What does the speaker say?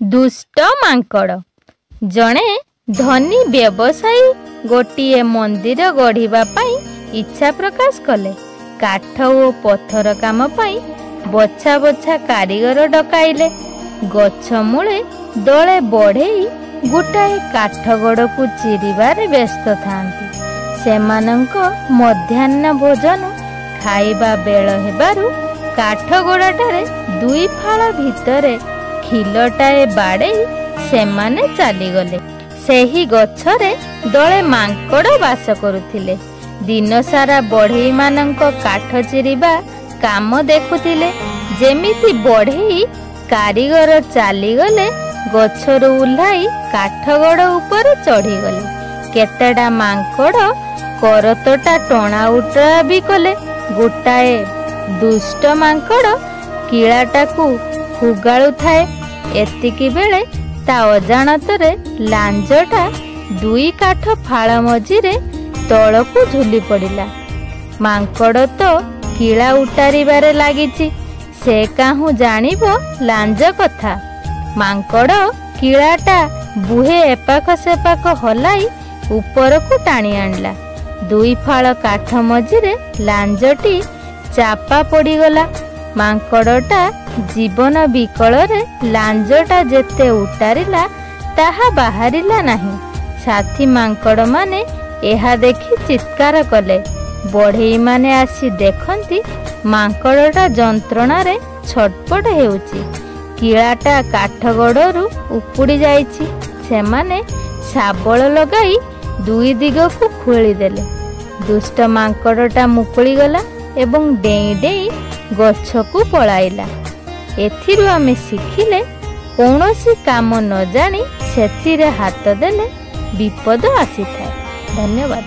दुष्ट मांकड़। जणे धनी व्यवसायी गोटिए मंदिर गढ़िबा पाई इच्छा प्रकाश कले। काठ ओ पत्थर काम पाई बछा बछा कारीगर डकाइले। गछ मूले दले बढ़ेई गोटाए काठ गड़ को चिरिबारे व्यस्त थांती। सेमानंक मध्याह्न भोजन खाइबा बेल हेबारु काठ गड़ाटारे दुई फाळ भितरे खिलटाए बाड़ेई सेमाने चलीगले। सेही गछरे दले मांकड़ बास करुथिले। दिन सारा बढ़ई मानंक काठ चिरिबा काम देखुथिले। जेमिति बढ़ई कारीगर चलीगले गछरु उल्लाई काठ गड़ उपर चढ़ीगले। केतेडा मांकड़ करतटा टणा उटरा भी कले। गोटाए दुष्ट मांकड़ किलाटाकू हुगाळु थाए। एतिकी बेले ता अजाणतरे लांजटा दुई काठ फाळ मझिरे तळकू झुली पड़िला। मांकड़ तो किला उतारिबारे लागिछि। से काहू जानिबो लांज कथा। मांकड़ किलाटा बुहे एपाख सेपाख हलाई उपरकू टाणी आणला। दुई फाळ काठ मझिरे लांजटी चापा पड़ीगला। मांकड़टा जीवन विकଳରେ लांजटा जेते उतारिला ताहा बाहरिला नाही। साथी मांकड़ माने एहा देखि चित्कार कले। बढ़ई माने आसी देखंती मांकड़टा जंत्रणारे छटपट हेउची। किलाटा काठ गड़रू उपुड़ी जाइछि। सेमाने शाबल लगाई दुई दिगकू खोली देले। दुष्ट मांकड़टा मुकुली गला एवं डेई डेई गछकू पळाइला। एथिरु आमे शिखिले कौनसी काम न जानी सेथिरे हाथ देले विपद आसी थाए। धन्यवाद।